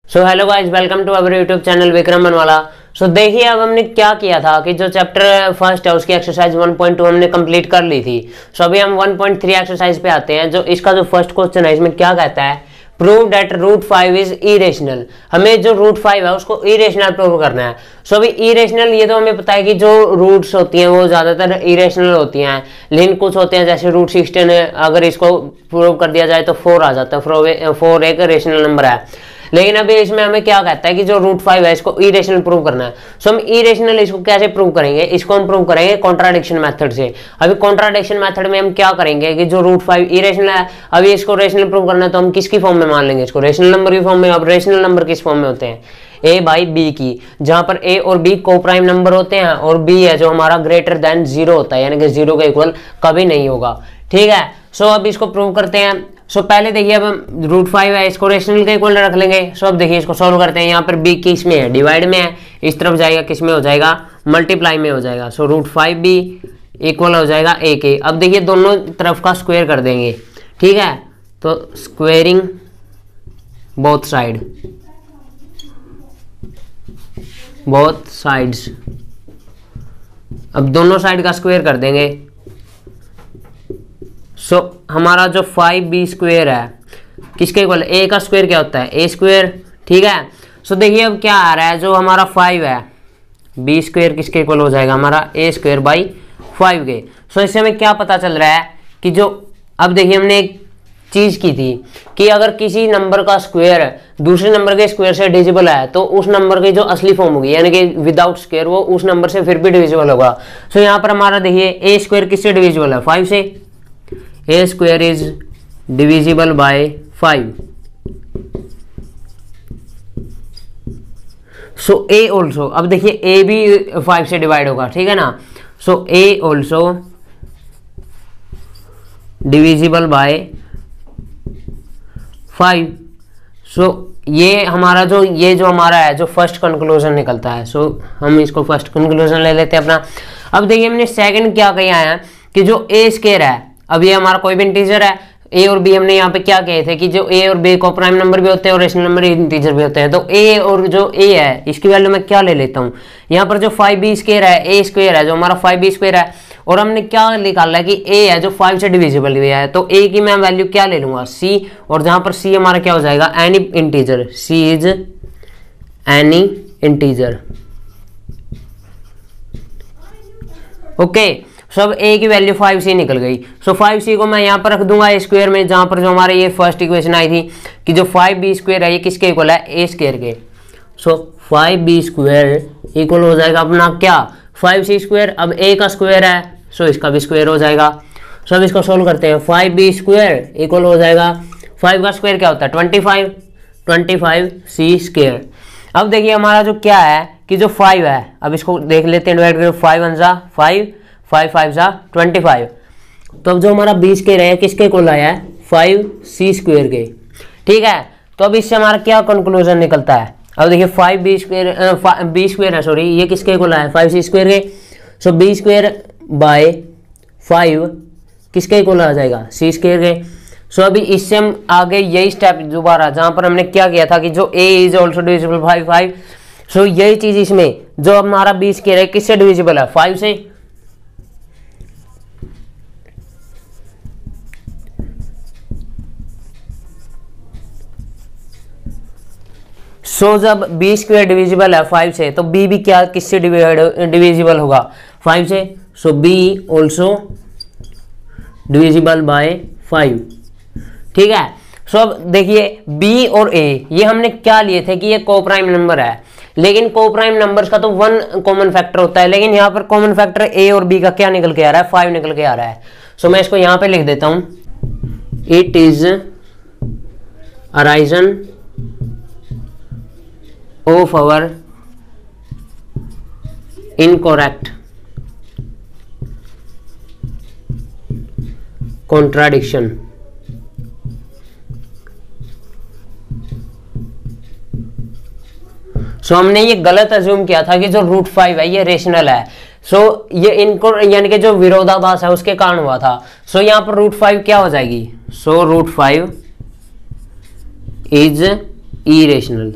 So hello guys, welcome to our YouTube channel Vikram Banwala. So देखिए, अब हमने क्या किया था कि जो चैप्टर फर्स्ट है उसकी एक्सरसाइज 1.2 हमने कंप्लीट कर ली थी। सो अभी हम 1.3 एक्सरसाइज पे आते हैं। जो इसका जो फर्स्ट क्वेश्चन है इसमें क्या कहता है, prove that root 5 is irrational. हमें जो रूट 5 है उसको इरेशनल प्रूव करना है। सो अभी इरेशनल, ये तो हमें पता है कि जो रूट्स होती हैं वो ज्यादातर इरेशनल होती हैं, लेकिन कुछ होते हैं जैसे रूट 16 है, अगर इसको प्रूव कर दिया जाए तो 4 आ जाता है। 4 एक रेशनल नंबर है। लेकिन अभी इसमें हमें क्या कहता है कि जो रूट 5 है इसको इरेशनल प्रूव करना है। सो हम इरेशनल इसको कैसे प्रूव करेंगे, इसको हम प्रूव करेंगे कॉन्ट्राडिक्शन मेथड से। अभी कॉन्ट्राडिक्शन मेथड में हम क्या करेंगे कि जो रूट 5 इरेशनल है, अभी इसको रेशनल प्रूव करना है तो हम किसकी फॉर्म में मान लेंगे इसको, रेशनल नंबर की फॉर्म में। अब रेशनल नंबर किस फॉर्म में होते हैं, ए बाई बी की, जहां पर ए और बी को प्राइम नंबर होते हैं और बी है जो हमारा ग्रेटर देन 0 होता है, यानी कि 0 के इक्वल कभी नहीं होगा। ठीक है। सो अब इसको प्रूव करते हैं। सो पहले देखिए, अब रूट 5 है इसको रेशनल के इक्वल रख लेंगे। सो अब देखिए इसको सॉल्व करते हैं। यहाँ पर बी किस में है, डिवाइड में है, इस तरफ जाएगा किस में हो जाएगा, मल्टीप्लाई में हो जाएगा। सो रूट 5 भी इक्वल हो जाएगा ए के। अब देखिए दोनों तरफ का स्क्वायर कर देंगे। ठीक है, तो squaring both side, both sides. अब दोनों साइड का स्क्वायर कर देंगे। सो हमारा जो 5b स्क्वायर है किसके इक्वल, ए का स्क्वायर क्या होता है, ए स्क्वायर। ठीक है। सो देखिए अब क्या आ रहा है, जो हमारा 5 है, बी स्क्वायर किसके इक्वल हो जाएगा, हमारा ए स्क्वायर बाई 5 के। सो इससे हमें क्या पता चल रहा है कि जो, अब देखिए हमने एक चीज की थी कि अगर किसी नंबर का स्क्वायर दूसरे नंबर के स्क्वायर से डिविजिबल है तो उस नंबर की जो असली फॉर्म होगी, यानी कि विदाउट स्क्वायर, वो उस नंबर से फिर भी डिविजिबल होगा। सो यहाँ पर हमारा देखिए ए स्क्वायर किससे डिविजिबल है, 5 से। A square is divisible by 5। So A also, अब देखिए ए भी 5 से डिवाइड होगा, ठीक है ना। सो ए ऑल्सो डिविजिबल बाय 5। सो ये हमारा जो हमारा है, जो फर्स्ट कंक्लूजन निकलता है। सो हम इसको फर्स्ट कंक्लूजन ले लेते हैं अपना। अब देखिए हमने सेकंड क्या किया है कि जो ए स्क्वायर है, अब ये हमारा कोई भी इंटीजर है, ए और बी हमने यहाँ पे क्या कहे थे कि जो ए और बी को प्राइम नंबर भी होते हैं और रेशनल नंबर इंटीजर भी होते हैं। तो ए और जो ए है इसकी वैल्यू मैं क्या ले लेता हूँ, यहाँ पर जो 5b स्क्वायर है, ए स्क्वायर है जो हमारा 5b स्क्वायर है, और हमने क्या निकाला है कि ए है जो 5 से डिविजिबल हुआ है, तो ए की मैं वैल्यू क्या ले लूंगा, सी। और जहां पर सी हमारा क्या हो जाएगा, any integer, C is any integer. Okay. So अब ए की वैल्यू 5c निकल गई। सो 5c को मैं यहाँ पर रख दूंगा ए स्क्वायर में, जहां पर जो हमारे ये फर्स्ट इक्वेशन आई थी कि जो 5b स्क्वायर है ये किसके इक्वल है, ए स्क्वायर के। सो 5b स्क्वायर इक्वल हो जाएगा अपना क्या, 5c स्क्वायर। अब ए का स्क्वायर है सो इसका भी स्क्वायर हो जाएगा। सो अब इसको सोल्व करते हैं। 5b स्क्वायर इक्वल हो जाएगा, 5 का स्क्वायर क्या होता है, 25c स्क्वायर। अब देखिए हमारा जो क्या है कि जो 5 है, अब इसको देख लेते हैं, डिवाइड करें, 5 1 जा 5, 5 5 जा 25। तो अब जो हमारा b स्क्वायर है किसके इक्वल आया है, 5c स्क्वायर के। ठीक है। तो अब इससे हमारा क्या कंक्लूजन निकलता है, अब देखिए 5b स्क्वायर, b स्क्वायर है सॉरी, ये किसके इक्वल है, 5c स्क्वायर के। सो b स्क्वायर बाय 5 किसके इक्वल आ जाएगा, c स्क्वायर के। सो अभी इससे हम आगे यही स्टेप दोबारा, जहां पर हमने क्या किया था कि जो a is also divisible by 5। सो यही चीज इसमें जो हमारा b स्क्वायर है किससे डिविजिबल है, 5 से। सो जब b स्क्वायर डिविजिबल है 5 से, तो b भी क्या किससे डिविजिबल होगा, 5 से। सो b ऑल्सो डिविजिबल बाय 5। ठीक है। सो अब देखिए b और a ये हमने क्या लिए थे कि ये कोप्राइम नंबर है, लेकिन कोप्राइम नंबर्स का तो 1 कॉमन फैक्टर होता है, लेकिन यहाँ पर कॉमन फैक्टर a और b का क्या निकल के आ रहा है, 5 निकल के आ रहा है। सो मैं इसको यहाँ पे लिख देता हूं, it is arisen of our incorrect contradiction। सो हमने ये गलत अज्यूम किया था कि जो रूट 5 है ये रेशनल है। सो ये इनको यानी कि जो विरोधाभास है उसके कारण हुआ था। सो यहाँ पर रूट 5 क्या हो जाएगी, सो रूट 5 इज इरेशनल।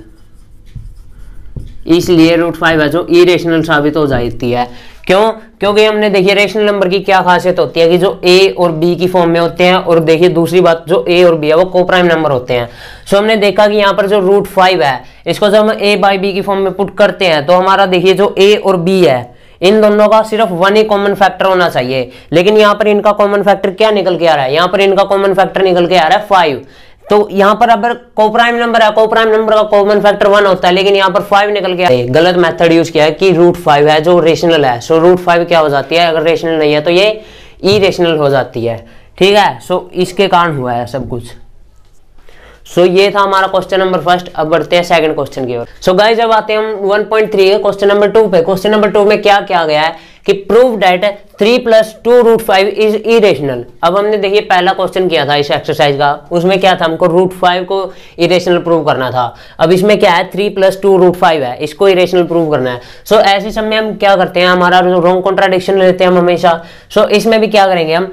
इसलिए रूट 5 है जो इरेशनल साबित हो जाती है। क्यों? क्योंकि हमने देखिए रेशनल नंबर की क्या खासियत होती है कि जो ए और बी की फॉर्म में होते हैं, और देखिए दूसरी बात जो ए और बी है वो कोप्राइम नंबर होते हैं। सो हमने देखा कि यहाँ पर जो रूट 5 है इसको जब हम ए बाई बी की फॉर्म में पुट करते हैं तो हमारा देखिए जो ए और बी है इन दोनों का सिर्फ 1 ही कॉमन फैक्टर होना चाहिए, लेकिन यहाँ पर इनका कॉमन फैक्टर क्या निकल के आ रहा है? यहाँ पर इनका कॉमन फैक्टर निकल के आ रहा है 5। तो यहाँ पर अगर कोप्राइम नंबर है, कोप्राइम नंबर का कॉमन फैक्टर 1 होता है, लेकिन यहाँ पर 5 निकल के आया। गलत मेथड यूज किया है कि रूट 5 है जो रेशनल है। सो रूट 5 क्या हो जाती है? अगर रेशनल नहीं है तो ये इरेशनल हो जाती है। ठीक है, सो इसके कारण हुआ है सब कुछ। सो ये था हमारा क्वेश्चन नंबर फर्स्ट। अब बढ़ते हैं सेकंड क्वेश्चन की ओर। सो गाइस अब आते हैं हम 1.3 के क्वेश्चन नंबर 2 पे। क्वेश्चन नंबर 2 में क्या क्या गया है कि prove that 3 + 2 root 5 is irrational. अब हमने देखिए पहला क्वेश्चन किया था इस एक्सरसाइज का, उसमें क्या था? हमको रूट 5 को इरेशनल प्रूव करना था। अब इसमें क्या है? 3 + 2 रूट 5 है, इसको इरेशनल प्रूव करना है। सो ऐसे समय हम क्या करते हैं, हमारा रॉन्ग कॉन्ट्राडिक्शन लेते हैं हम हमेशा। सो इसमें भी क्या करेंगे हम?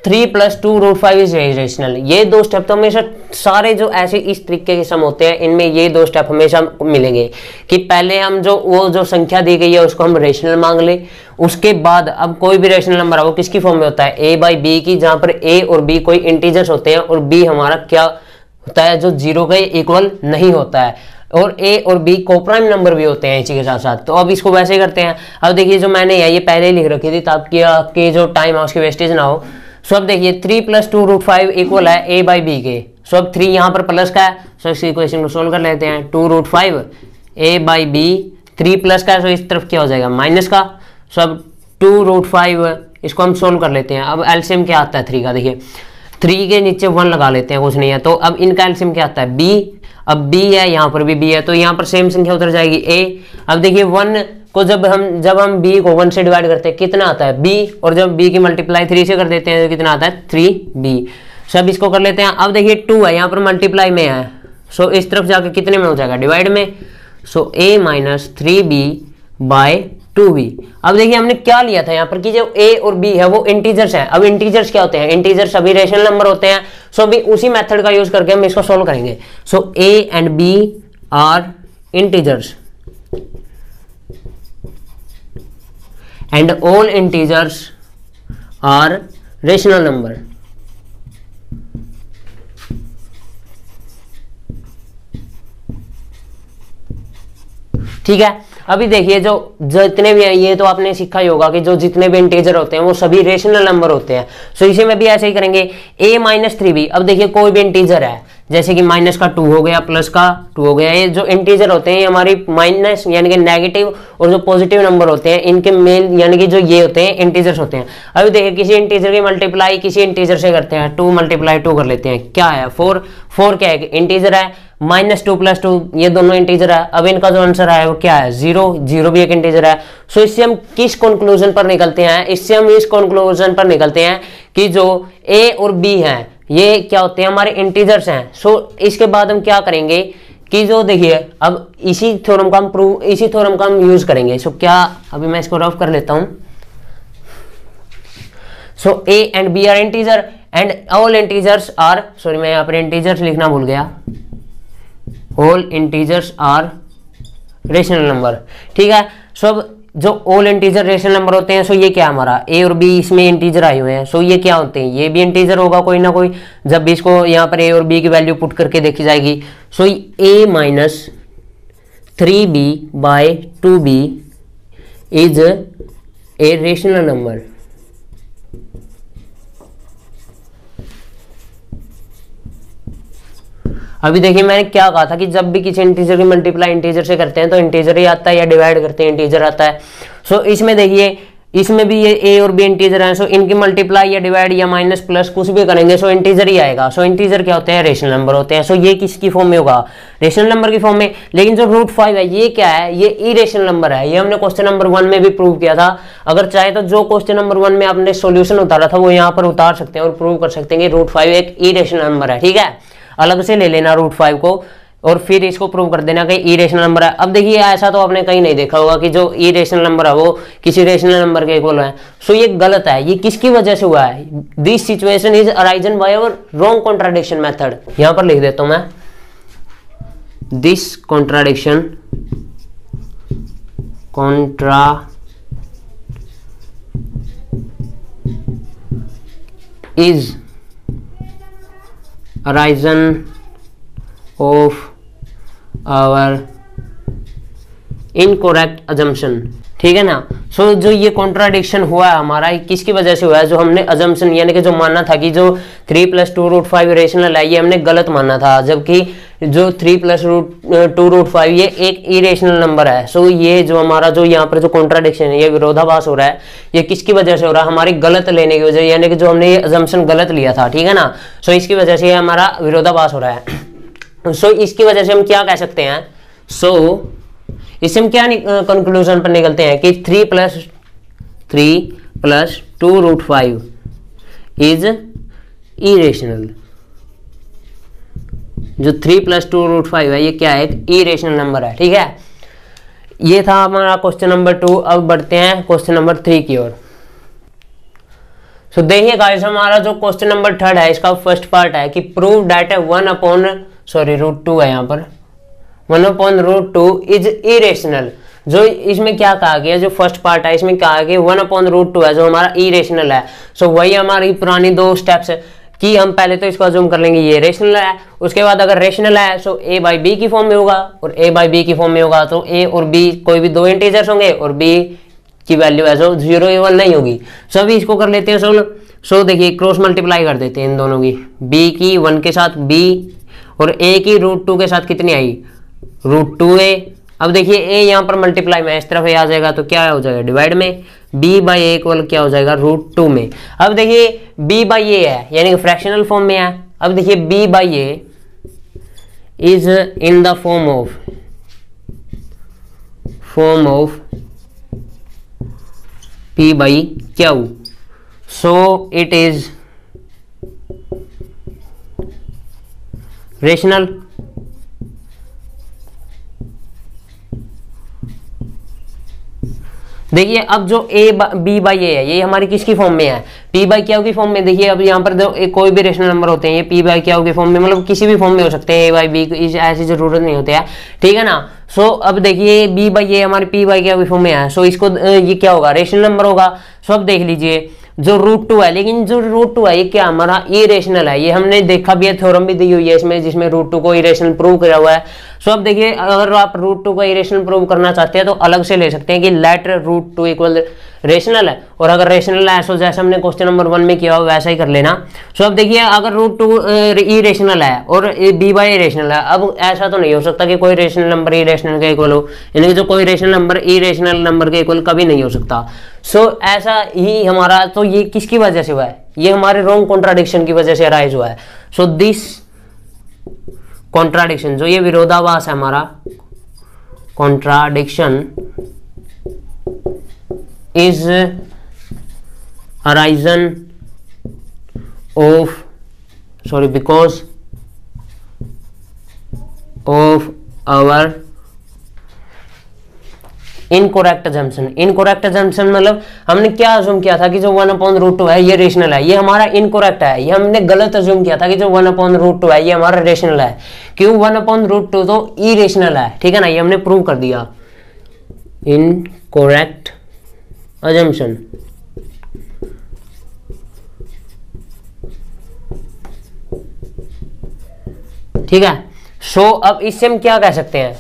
3 + 2 रूट 5 इज इरेशनल। ये दो स्टेप तो हमेशा सारे जो ऐसे इस तरीके के सम होते हैं इनमें ये दो स्टेप हमेशा मिलेंगे कि पहले हम जो संख्या दी गई है उसको हम रेशनल मांग ले, उसके बाद अब कोई भी रेशनल नंबर है वो किसकी फॉर्म में होता है? ए बाई बी की, जहां पर ए और बी कोई इंटीजर्स होते हैं और बी हमारा क्या होता है? जो 0 के इक्वल नहीं होता है, और ए और बी कोप्राइम नंबर भी होते हैं इसी के साथ साथ। तो अब इसको वैसे करते हैं। अब देखिए जो मैंने ये पहले ही लिख रखी थी ताकि आपके जो टाइम है उसकी वेस्टेज ना हो। सो अब देखिए 3 + 2 रूट 5 इक्वल है ए बाई बी के। सो अब 3 यहाँ पर प्लस का है, सो इस इक्वेशन को सोल्व कर लेते हैं। 2 root 5 a by b, 3 plus का है, सो इस तरफ क्या हो जाएगा? माइनस का। सो अब 2 रूट 5 इसको हम सोल्व कर लेते हैं। अब एलसीएम क्या आता है 3 का? देखिए 3 के नीचे 1 लगा लेते हैं, कुछ नहीं है। तो अब इनका एलसीएम क्या आता है? बी। अब बी है, यहाँ पर भी बी है, तो यहाँ पर सेम संख्या उतर जाएगी ए। अब देखिए 1 को जब हम b को 1 से डिवाइड करते हैं कितना आता है? b, और जब b की मल्टीप्लाई 3 से कर देते हैं तो कितना आता है? 3b। सब इसको कर लेते हैं। अब देखिए 2 है, यहाँ पर मल्टीप्लाई में है, सो इस तरफ जाकर कितने में हो जाएगा? डिवाइड में। सो a - 3b बाय 2b। अब देखिए हमने क्या लिया था यहाँ पर कि जो a और b है वो इंटीजर्स हैं। अब इंटीजर्स क्या होते हैं? इंटीजर्स सभी रेशनल नंबर होते हैं। सो अभी उसी मेथड का यूज करके हम इसको सोल्व करेंगे। So a and b are integers and all integers are rational number। ठीक है, अभी देखिए जो जितने भी हैं ये तो आपने सीखा ही होगा कि जो जितने भी इंटीजर होते हैं वो सभी रेशनल नंबर होते हैं। सो इसी में भी ऐसे ही करेंगे। a - 3b। अब देखिए कोई भी इंटीजर है, जैसे कि माइनस का 2 हो गया, प्लस का 2 हो गया, ये जो इंटीजर होते हैं ये हमारी माइनस यानी कि नेगेटिव और जो पॉजिटिव नंबर होते हैं इनके मेन यानी कि जो ये होते हैं इंटीजर्स होते हैं। अभी देखिए किसी इंटीजर की मल्टीप्लाई किसी इंटीजर से करते हैं, 2 × 2 कर लेते हैं, क्या है? 4 क्या है? इंटीजर है। -2 + 2 ये दोनों इंटीजर है। अब इनका जो आंसर है वो क्या है? 0 भी एक इंटीजर है। सो इससे हम किस कंक्लूजन पर निकलते हैं? इससे हम इस कंक्लूजन पर निकलते हैं कि जो a और b हैं ये क्या होते हैं? हमारे इंटीजर्स हैं। सो इसके बाद हम क्या करेंगे कि जो देखिए अब इसी थ्योरम का हम यूज करेंगे। सो क्या, अभी मैं इसको रफ कर लेता हूं। So a and b are integer and all integers are, sorry मैं यहाँ पर इंटीजर्स लिखना भूल गया, all integers are rational number. ठीक है, सो अब जो ऑल इंटीजर रेशनल नंबर होते हैं, सो ये क्या हमारा a और b इसमें इंटीजर आए हुए हैं। सो ये क्या होते हैं? ये भी इंटीजर होगा कोई ना कोई, जब भी इसको यहाँ पर a और b की वैल्यू पुट करके देखी जाएगी। So a - 3b by 2b is a rational number. अभी देखिए मैंने क्या कहा था कि जब भी किसी इंटीजर की मल्टीप्लाई इंटीजर से करते हैं तो इंटीजर ही आता है, या डिवाइड करते हैं इंटीजर आता है। सो इसमें देखिए इसमें भी ये a और b इंटीजर हैं। सो इनकी मल्टीप्लाई या डिवाइड या माइनस प्लस कुछ भी करेंगे सो इंटीजर ही आएगा। सो इंटीजर क्या होते हैं? रेशनल नंबर होते हैं। सो ये किसकी फॉर्म में होगा? रेशनल नंबर की फॉर्म में। लेकिन जो रूट 5 है ये क्या है? ये इरेशनल नंबर है। ये हमने क्वेश्चन नंबर 1 में भी प्रूव किया था। अगर चाहे तो जो क्वेश्चन नंबर 1 में आपने सोल्यूशन उतारा था वो यहाँ पर उतार सकते हैं और प्रूव कर सकते हैं कि रूट 5 एक इरेशनल नंबर है। ठीक है, अलग से ले लेना रूट 5 को और फिर इसको प्रूव कर देना कि इरेशनल नंबर है। अब देखिए ऐसा तो आपने कहीं नहीं देखा होगा कि जो इरेशनल नंबर है वो किसी रेशनल नंबर के इक्वल है। सो ये गलत है। ये किसकी वजह से हुआ है? This situation is arisen by our wrong contradiction method. यहां पर लिख देता हूं मैं, this contradiction contra is arisen of our incorrect assumption, ठीक है ना। सो जो ये कॉन्ट्राडिक्शन हुआ है हमारा, किसकी वजह से हुआ है, जो हमने अजम्पशन यानी कि जो मानना था कि जो 3 + 2√5 रेशनल है, ये हमने गलत माना था, जबकि जो 3 + 2√5 ये एक इरेशनल नंबर है। सो ये जो हमारा जो यहाँ पर जो कॉन्ट्राडिक्शन है, ये विरोधाभास हो रहा है, ये किसकी वजह से हो रहा है, हमारी गलत लेने की वजह, यानी कि जो हमने ये अजम्पशन गलत लिया था, ठीक है ना। सो इसकी वजह से ये हमारा विरोधाभास हो रहा है। सो इसकी वजह से हम क्या कह सकते हैं, सो इससे हम क्या कंक्लूजन पर निकलते हैं कि 3 + 2√5 इज इरेशनल। जो 3 + 2√5 है, ये क्या है, एक इरेशनल नंबर है, ठीक है। ये था हमारा क्वेश्चन नंबर 2। अब बढ़ते हैं क्वेश्चन नंबर 3 की ओर। सो देखिए गाइस, हमारा जो क्वेश्चन नंबर 3 है, इसका फर्स्ट पार्ट है कि प्रूव दैट √2 है यहाँ पर, 1/√2 इज इरेशनल। जो इसमें क्या कहा गया, जो फर्स्ट पार्ट है इसमें कहा गया 1/√2 है जो हमारा इरेशनल है। सो वही हमारी पुरानी 2 स्टेप्स है कि हम पहले तो इसको अज्यूम कर लेंगे ये रेशनल है, उसके बाद अगर रेशनल है सो a/b की फॉर्म में होगा, और a/b की फॉर्म में होगा तो a और b कोई भी 2 इंटीजर्स होंगे, और b की वैल्यू है जो 0 या 1 नहीं होगी। सो अभी इसको कर लेते हैं सोल्व। सो देखिए क्रॉस मल्टीप्लाई कर देते हैं इन दोनों की, b की 1 के साथ b और a की √2 के साथ कितनी आई, √2a। अब देखिए a यहाँ पर मल्टीप्लाई में इस तरफ आ जाएगा तो क्या हो जाएगा, डिवाइड में, b/a इक्वल क्या हो जाएगा, √2 में। अब देखिए b/a है यानी कि फ्रैक्शनल फॉर्म में है। अब देखिए b/a is in the form of p/q, so it is rational. देखिए अब जो b/a है ये हमारी किसकी फॉर्म में है, p/q की फॉर्म में। देखिए अब यहाँ पर जो कोई भी रेशनल नंबर होते हैं ये p/q की फॉर्म में, मतलब किसी भी फॉर्म में हो सकते हैं, a/b की ऐसी जरूरत नहीं होती है, ठीक है ना। सो अब देखिए b/a हमारी p/q की फॉर्म में है, सो इसको ये क्या होगा, रेशनल नंबर होगा। सो अब देख लीजिए जो √2 है, लेकिन जो √2 है ये क्या हमारा इरेशनल है, ये हमने देखा भी है, थ्योरम भी दी हुई है इसमें जिसमें √2 को इरेशनल प्रूव किया हुआ है। सो अब देखिए अगर आप √2 को इरेशनल प्रूव करना चाहते हैं तो अलग से ले सकते हैं कि लेट √2 इक्वल रेशनल है, और अगर रेशनल है सो जैसे हमने क्वेश्चन नंबर 1 में किया हो वैसा ही कर लेना। सो अब देखिए अगर √2 इरेशनल है और b/a रेशनल है, अब ऐसा तो नहीं हो सकता कि कोई रेशनल नंबर इरेशनल के इक्वल हो, यानी कि जो कोई रेशनल नंबर इरेशनल नंबर के इक्वल कभी नहीं हो सकता। सो ऐसा ही हमारा, तो ये किसकी वजह से हुआ है, ये हमारे रॉन्ग कॉन्ट्राडिक्शन की वजह से अराइज हुआ है। सो दिस कॉन्ट्राडिक्शन, जो ये विरोधाभास है हमारा, contradiction is arisen of because of our incorrect assumption. Incorrect assumption मतलब हमने क्या अज्यूम किया था कि जो 1/√2 है ये रेशनल है, ये हमारा इनकोरेक्ट है, ये हमने गलत अज्यूम किया था कि जो 1/√2 है ये हमारा रेशनल है। क्यों, 1/√2 तो इरेशनल है, ठीक है ना, ये हमने प्रूव कर दिया। इनकोरेक्ट अजम्पशन, ठीक है। सो अब इससे हम क्या कह सकते हैं,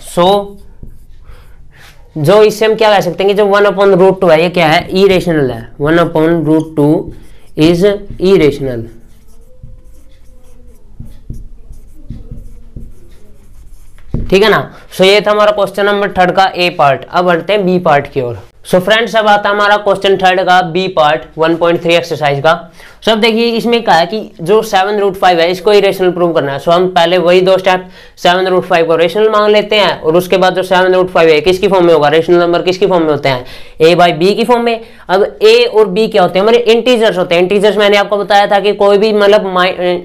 जो इससे हम क्या कह सकते हैं कि जो 1/√2 है ये क्या है, इरेशनल है। 1/√2 इज इरेशनल, ठीक है ना। सो ये था हमारा क्वेश्चन नंबर 3 का ए पार्ट। अब बढ़ते हैं बी पार्ट की ओर। सो फ्रेंड्स अब आता है हमारा क्वेश्चन 3 का बी पार्ट 1.3 एक्सरसाइज का। सो अब देखिए इसमें कहा है कि जो 7√5 है इसको इरेशनल प्रूव करना है। सो हम पहले वही 2 स्टेप 7√5 को रेशनल मान लेते हैं, और उसके बाद जो 7√5 है किसकी फॉर्म में होगा, रेशनल नंबर किसकी फॉर्म में होते हैं, a/b की फॉर्म में। अब a और b क्या होते हैं, हमारे इंटीजर्स होते हैं। इंटीजर्स मैंने आपको बताया था कि कोई भी मतलब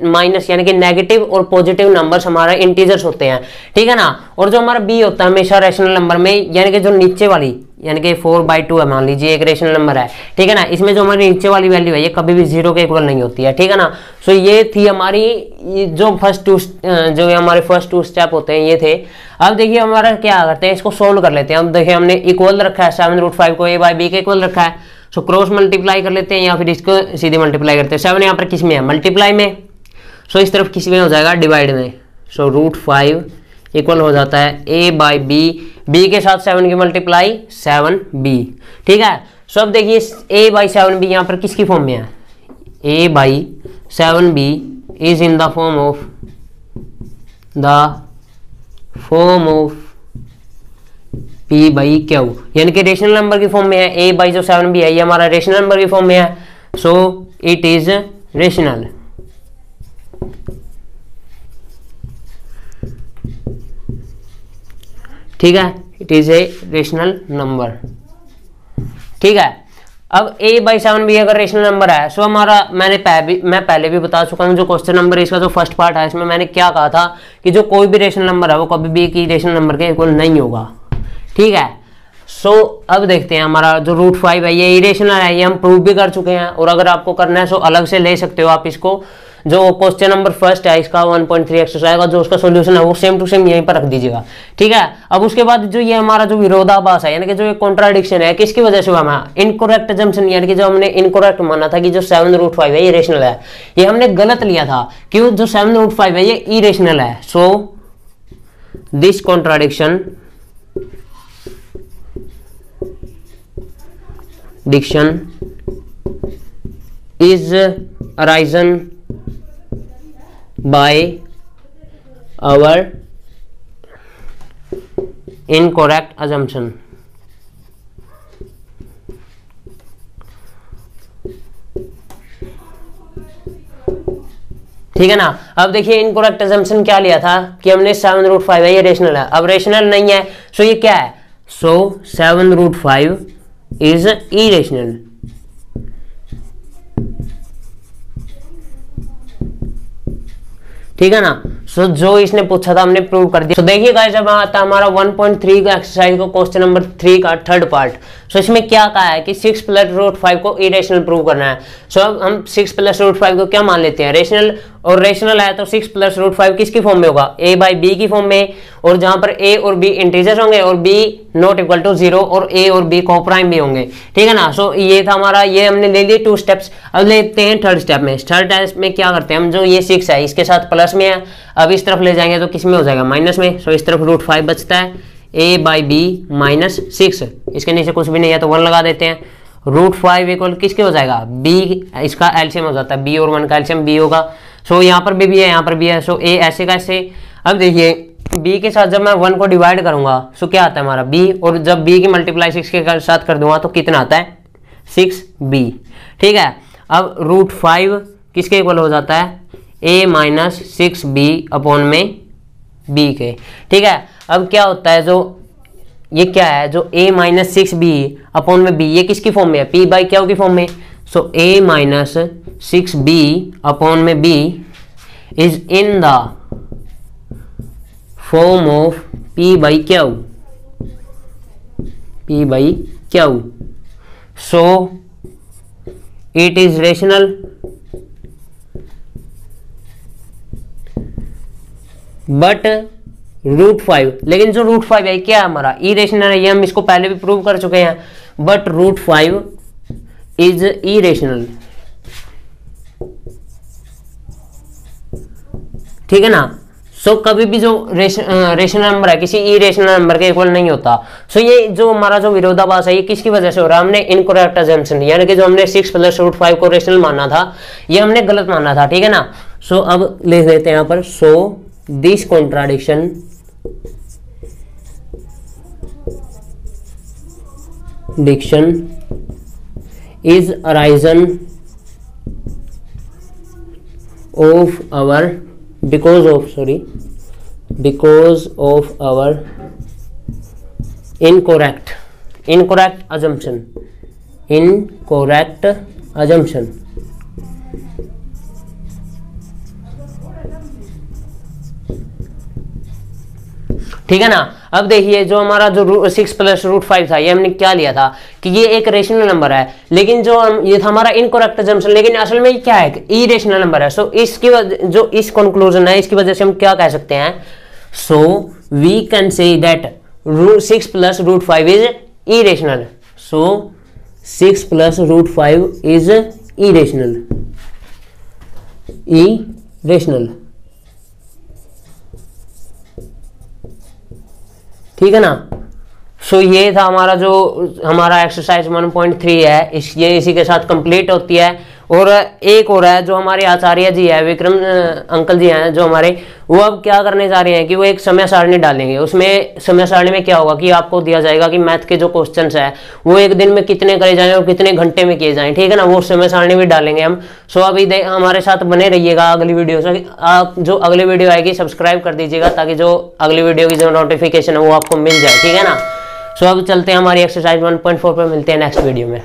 माइनस यानी कि नेगेटिव और पॉजिटिव नंबर्स हमारा इंटीजर्स होते हैं, ठीक है ना। और जो हमारा b होता है हमेशा रेशनल नंबर में, यानी कि जो नीचे वाली यानी कि 4/2 है, मान लीजिए एक रेशनल नंबर है, ठीक है ना। इसमें जो हमारी नीचे वाली वैल्यू है ये कभी भी 0 के इक्वल नहीं होती है, ठीक है ना। सो ये थी हमारी जो जो हमारे फर्स्ट 2 स्टेप होते हैं ये थे। अब देखिए हमारा क्या करते हैं, इसको सोल्व कर लेते हैं। अब देखिए हमने इक्वल रखा है 7√5 को a/b के इक्वल रखा है, सो क्रॉस मल्टीप्लाई कर लेते हैं या फिर इसको सीधे मल्टीप्लाई करते हैं। 7 यहाँ पर किस में है, मल्टीप्लाई में, सो इस तरफ किस में हो जाएगा, डिवाइड में। सो √5 इक्वल हो जाता है a/b, b के साथ 7 की मल्टीप्लाई 7b, ठीक है। सो अब देखिए a/7b यहाँ पर किसकी फॉर्म में है, a/7b is in the form of p/q, यानी कि रेशनल नंबर की फॉर्म में है। a/7b है ये हमारा रेशनल नंबर की फॉर्म में है, सो इट इज रेशनल। ठीक है, it is a rational number, ठीक है। अब a/7b अगर रेशनल नंबर है, सो हमारा मैं पहले भी बता चुका हूं, जो क्वेश्चन नंबर इसका जो फर्स्ट पार्ट है इसमें मैंने क्या कहा था कि जो कोई भी रेशनल नंबर है वो कभी भी की रेशनल नंबर के इक्वल नहीं होगा, ठीक है। सो अब देखते हैं हमारा जो √5 है ये इरेशनल है, ये हम प्रूव भी कर चुके हैं। और अगर आपको करना है सो अलग से ले सकते हो आप इसको, जो क्वेश्चन नंबर फर्स्ट है इसका 1.3 एक्सरसाइज का जो उसका सॉल्यूशन है वो सेम टू सेम यहीं पर रख दीजिएगा, ठीक है। अब उसके बाद जो ये हमारा जो विरोधाभास है, यानी कि जो ये कॉन्ट्राडिक्शन है, किसकी वजह से हुआ, हमारा इनकरेक्ट अजम्पशन, यानी कि जो हमने इनकरेक्ट माना था कि जो 7√5 है ये रेशनल है, ये हमने गलत लिया था क्यों, जो 7√5 है ये इरेशनल है। So this contradiction is arisen by our incorrect assumption, ठीक है ना। अब देखिए इनकरेक्ट अजम्पशन क्या लिया था कि हमने 7√5 है ये रेशनल है, अब रेशनल नहीं है, सो ये क्या है, सो 7√5 इज इरेशनल, ठीक है ना। सो जो इसने पूछा था हमने प्रूव कर दिया। तो देखिए गाइस जब आता हमारा 1.3 का एक्सरसाइज को क्वेश्चन नंबर 3 का थर्ड पार्ट, सो इसमें क्या कहा है कि 6 + √5 को इरेशनल प्रूव करना है। सो अब हम 6 + √5 को क्या मान लेते हैं, रेशनल, और रेशनल है तो 6 + √5 किसकी फॉर्म में होगा, a/b की फॉर्म में, और जहां पर a और b इंटीजर्स होंगे और b नॉट इक्वल टू 0 और a और b कोप्राइम भी होंगे, ठीक है ना। सो ये था हमारा, ये हमने ले लिए 2 स्टेप्स। अब लेते हैं थर्ड स्टेप में। थर्ड स्टेप में क्या करते हैं हम, जो ये 6 है इसके साथ प्लस में है, अब इस तरफ ले जाएंगे तो किस में हो जाएगा, माइनस में। सो इस तरफ √5 बचता है, a/b - 6, इसके नीचे कुछ भी नहीं है तो 1 लगा देते हैं। √5 इक्वल किसके हो जाएगा, b, इसका एलसीएम हो जाता है, b और 1 का एलसीएम b होगा। सो यहाँ पर भी है, यहाँ पर भी है, सो a ऐसे का ऐसे। अब देखिए b के साथ जब मैं 1 को डिवाइड करूंगा सो क्या आता है हमारा b, और जब b की मल्टीप्लाई 6 के साथ कर दूंगा तो कितना आता है, 6b, ठीक है। अब √5 किसके इक्वल हो जाता है, a - 6b अपॉन में b के, ठीक है। अब क्या होता है, जो ये क्या है, जो a - 6b अपॉन में b, ये किसकी फॉर्म में है, p/q की फॉर्म में। सो a - 6b अपॉन में b is in the form of p/q, so it is rational but √5, लेकिन जो √5 है क्या है हमारा, इरेशनल है, ये हम इसको पहले भी प्रूव कर चुके हैं, बट √5 इज इरेशनल, ठीक है ना। सो कभी भी जो रेशनल नंबर है किसी इरेशनल नंबर के इक्वल नहीं होता। सो ये जो हमारा जो विरोधाभास है ये किसकी वजह से हो रहा है, हमने इनकरेक्ट अजम्पशन, यानी कि जो हमने 6 + √5 को रेशनल माना था ये हमने गलत माना था, ठीक है ना। सो अब लिख देते हैं यहाँ पर, so this contradiction is arisen of our because of our incorrect assumption, ठीक है ना। अब देखिए जो हमारा जो 6 प्लस रूट 5 था, ये हमने क्या लिया था कि ये एक रेशनल नंबर है, लेकिन जो ये था हमारा इनकरेक्ट अजम्पशन, लेकिन असल में ये क्या है, इरेशनल नंबर है। सो इसकी जो इस कंक्लूजन है, इसकी वजह से हम क्या कह सकते हैं, so we can say that 6 plus root 5 is irrational. So 6 plus root 5 is irrational, irrational, ठीक है ना। सो ये था हमारा जो हमारा एक्सरसाइज 1.3 है, ये इसी के साथ कंप्लीट होती है। और एक और है जो हमारे आचार्य जी है, विक्रम अंकल जी हैं जो हमारे, वो अब क्या करने जा रहे हैं कि वो एक समय सारणी डालेंगे। उसमें समय सारणी में क्या होगा कि आपको दिया जाएगा कि मैथ के जो क्वेश्चंस है वो एक दिन में कितने करे जाएं और कितने घंटे में किए जाएं, ठीक है ना। वो समय सारणी भी डालेंगे हम। सो अभी हमारे साथ बने रहिएगा अगली वीडियो से। आप जो अगली वीडियो आएगी सब्सक्राइब कर दीजिएगा, ताकि जो अगली वीडियो की जो नोटिफिकेशन है वो आपको मिल जाए, ठीक है ना। सो अब चलते हैं हमारी एक्सरसाइज 1.4 पे, मिलते हैं नेक्स्ट वीडियो में।